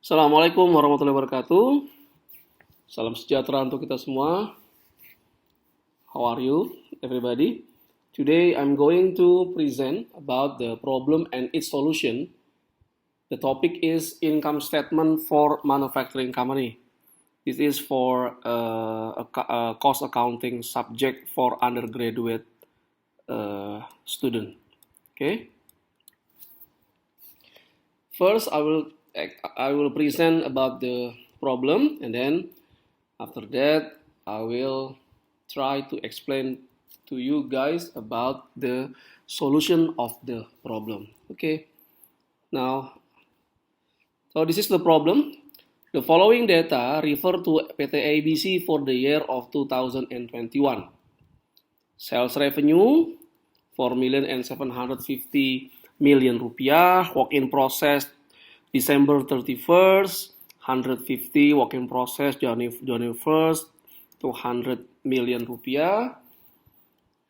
Assalamualaikum warahmatullahi wabarakatuh. Salam sejahtera untuk kita semua. How are you, everybody? Today I'm going to present about the problem and its solution. The topic is income statement for manufacturing company. This is for a cost accounting subject for undergraduate student. Okay. First, I will present about the problem, and then after that, I will try to explain to you guys about the solution of the problem. Okay. Now, so this is the problem. The following data refer to PT ABC for the year of 2021. Sales revenue 4.750.000.000 rupiah, work in process December 31st, 150 work in process January 1st, 200 million rupiah,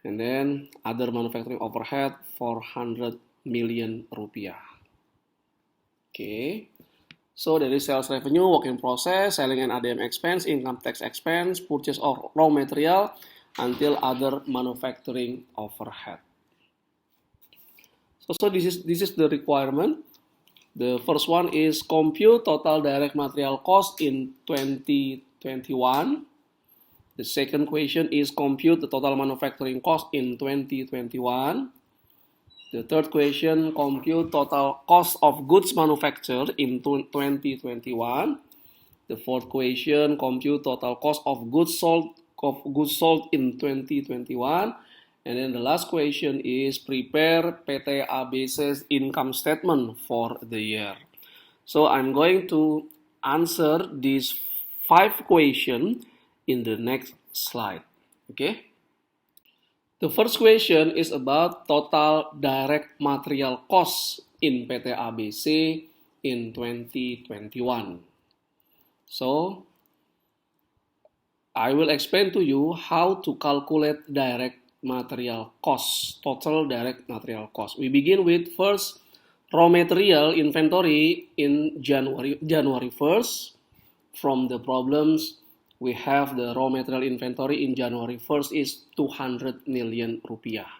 and then other manufacturing overhead 400 million rupiah. Okay, so there is sales revenue, work in process, selling and ADM expense, income tax expense, purchase of raw material, until other manufacturing overhead. So this is the requirement. The first one is compute total direct material cost in 2021. The second question is compute the total manufacturing cost in 2021. The third question, compute total cost of goods manufactured in 2021. The fourth question, compute total cost of goods sold in 2021. And then the last question is prepare PT ABC's income statement for the year. So I'm going to answer these 5 questions in the next slide. Okay. The first question is about total direct material cost in PT ABC in 2021. So I will explain to you how to calculate direct material cost, total direct material cost. We begin with first raw material inventory in January 1st. From the problems, we have the raw material inventory in January 1st is 200 million rupiah.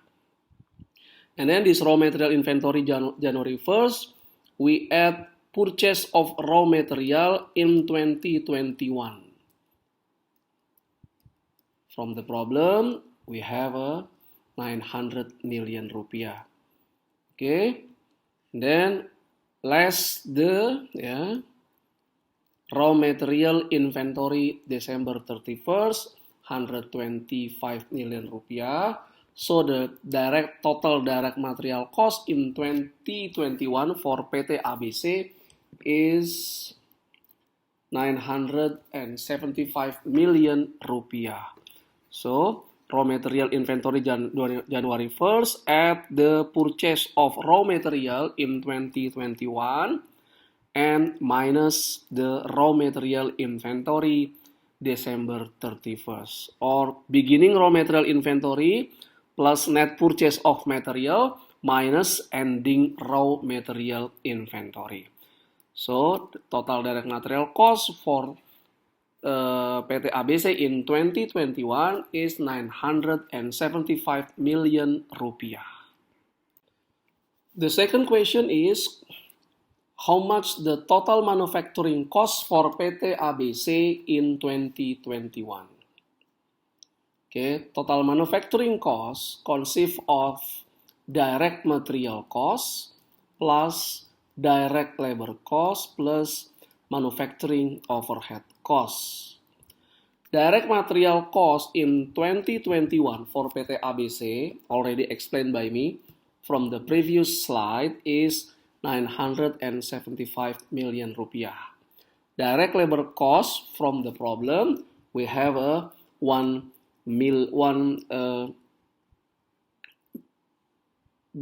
And then this raw material inventory January 1st, we add purchase of raw material in 2021. From the problem, we have a 900 million rupiah. Okay, then less the raw material inventory December 31st, 125 million rupiah. So the total direct material cost in 2021 for PT ABC is 975 million rupiah. So raw material inventory January 1st at the purchase of raw material in 2021 and minus the raw material inventory December 31st, or beginning raw material inventory plus net purchase of material minus ending raw material inventory. So the total direct material cost for PT ABC in 2021 is 975 million rupiah. The second question is how much the total manufacturing cost for PT ABC in 2021. Okay, total manufacturing cost consists of direct material cost plus direct labor cost plus manufacturing overhead costs. Direct material cost in 2021 for PT ABC, already explained by me from the previous slide, is 975 million rupiah. Direct labor cost from the problem, we have a 1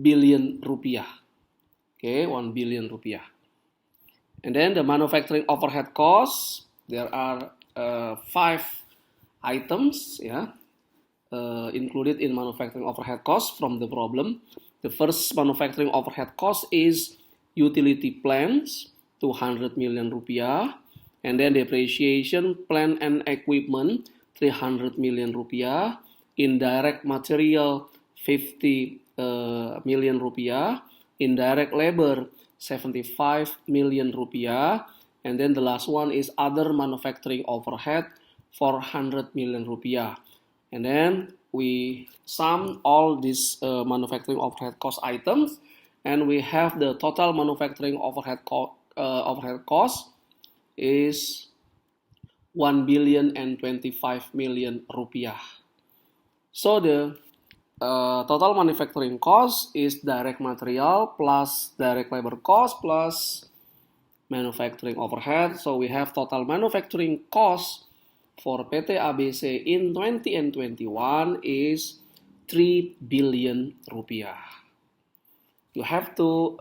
billion rupiah. Okay, 1 billion rupiah. And then the manufacturing overhead costs, there are 5 items included in manufacturing overhead costs from the problem. The first manufacturing overhead cost is utility plans, 200 million rupiah. And then depreciation, plant and equipment, 300 million rupiah. Indirect material, 50 million rupiah. Indirect labor, 75 million rupiah. And then the last one is other manufacturing overhead, 400 million rupiah. And then we sum all these manufacturing overhead cost items, and we have the total manufacturing overhead cost is 1,025,000,000 rupiah. So the total manufacturing cost is direct material plus direct labor cost plus manufacturing overhead. So we have total manufacturing cost for PT ABC in 20 and 21 is 3 billion rupiah. You have to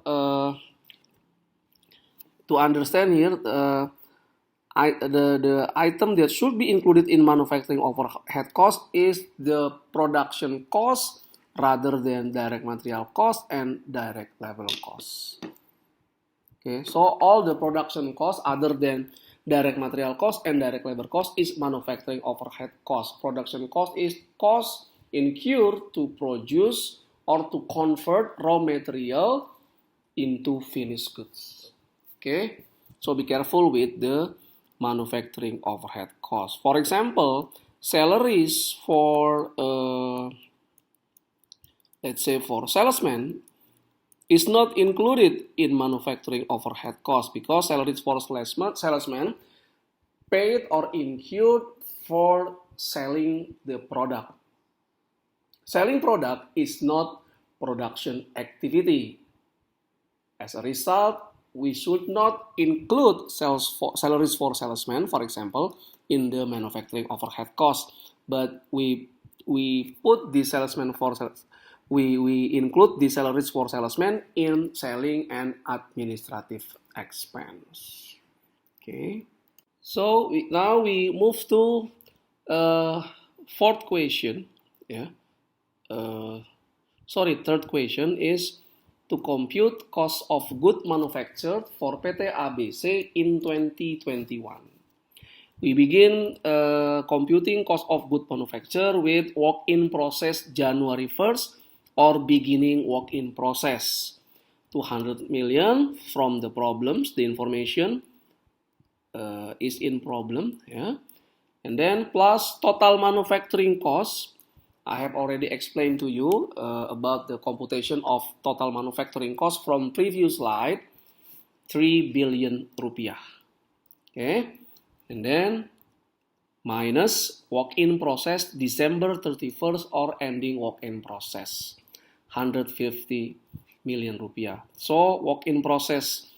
understand here the item that should be included in manufacturing overhead cost is the production cost rather than direct material cost and direct labor cost. Okay, so all the production cost other than direct material cost and direct labor cost is manufacturing overhead cost. Production cost is cost incurred to produce or to convert raw material into finished goods. Okay, so be careful with the manufacturing overhead cost. For example, salaries for let's say for salesmen is not included in manufacturing overhead cost because salaries for salesmen paid or incurred for selling the product. Selling product is not production activity. As a result, we should not include salaries for salesmen, for example, in the manufacturing overhead cost. But we put the salesmen for we include the salaries for salesmen in selling and administrative expense. Okay. So now we move to fourth question. Yeah. Third question is to compute cost of good manufactured for PT ABC in 2021. We begin computing cost of good manufacture with work-in process January 1st or beginning work-in process. 200 million from the problems, the information is in problem. Yeah. And then plus total manufacturing cost. I have already explained to you about the computation of total manufacturing cost from previous slide, 3 billion rupiah. Okay, and then minus work-in process December 31st or ending work-in process, 150 million rupiah. So work-in process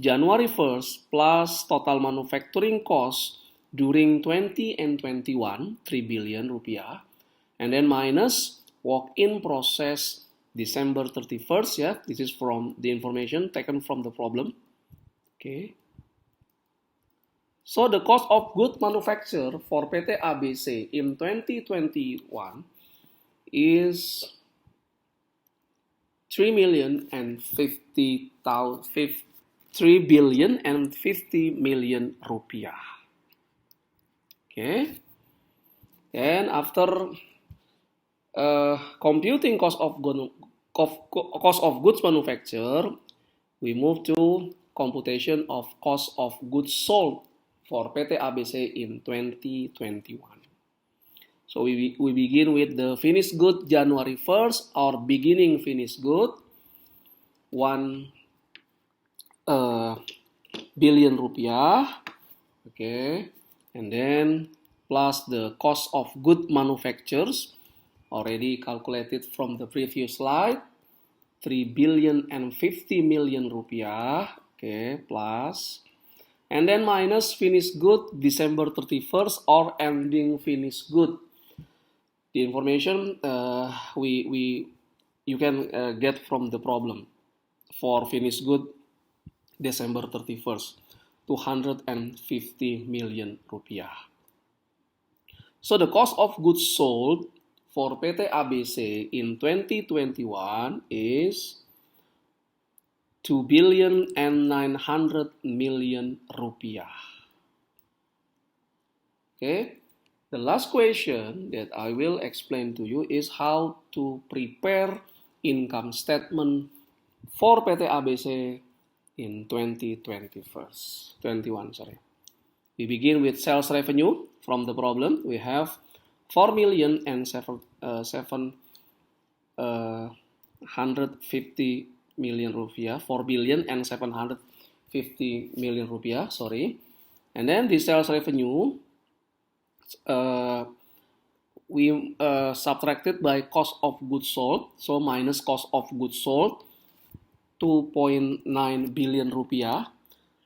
January 1st plus total manufacturing cost during 20 and 21, 3 billion rupiah. And then minus work-in process December 31st, yeah, this is from the information taken from the problem. Okay. So the cost of good manufacture for PT ABC in 2021 is 3,050,000,000 rupiah. Okay. And after computing cost of goods manufacture, we move to computation of cost of goods sold for PT ABC in 2021. So we begin with the finished good January 1st or beginning finished good, 1 billion rupiah. Okay, and then plus the cost of good manufactures already calculated from the previous slide, 3,050,000,000 rupiah. Okay, plus and then minus finished good December 31st or ending finished good. The information you can get from the problem for finished good December 31st, 250 million rupiah. So the cost of goods sold for PT ABC in 2021 is 2.9 billion rupiah. Okay, the last question that I will explain to you is how to prepare income statement for PT ABC in 2021. We begin with sales revenue. From the problem, we have 4.750 billion rupiah, 4.750 billion rupiah, and then the sales revenue we subtracted by cost of goods sold, so minus cost of goods sold 2.9 billion rupiah,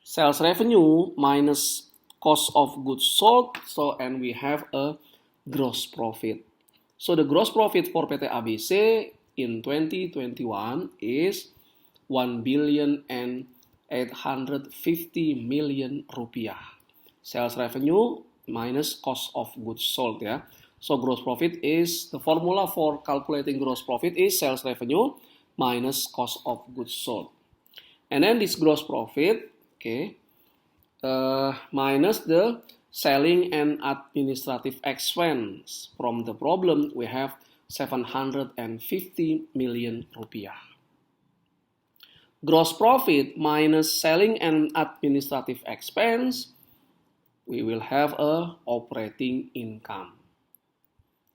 sales revenue minus cost of goods sold, and we have a gross profit. So the gross profit for PT ABC in 2021 is 1.850 billion rupiah. Sales revenue minus cost of goods sold, ya. So gross profit is, the formula for calculating gross profit is sales revenue minus cost of goods sold. And then this gross profit, okay, minus the selling and administrative expense. From the problem, we have 750 million rupiah. Gross profit minus selling and administrative expense, we will have a operating income.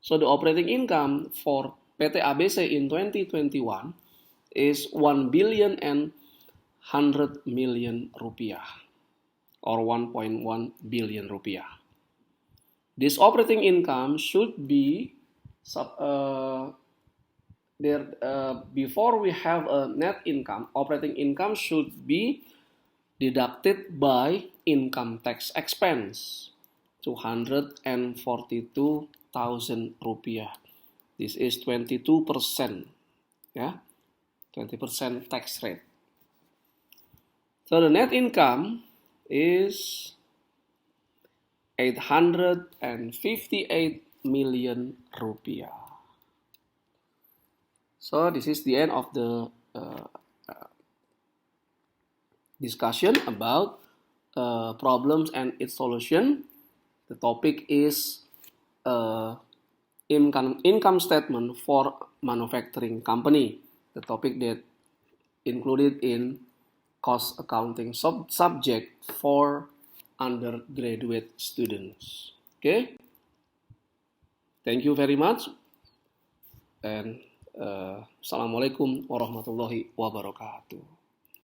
So the operating income for PT ABC in 2021 is 1.100 billion rupiah, or 1.1 billion rupiah. This operating income should be before we have a net income, operating income should be deducted by income tax expense, 242,000 rupiah. This is 22%, yeah, 20% tax rate. So the net income is 858 million rupiah. So this is the end of the discussion about problems and its solution. The topic is income statement for manufacturing company. The topic that included in cost accounting subject for undergraduate students. Okay, thank you very much, and Assalamualaikum warahmatullahi wabarakatuh.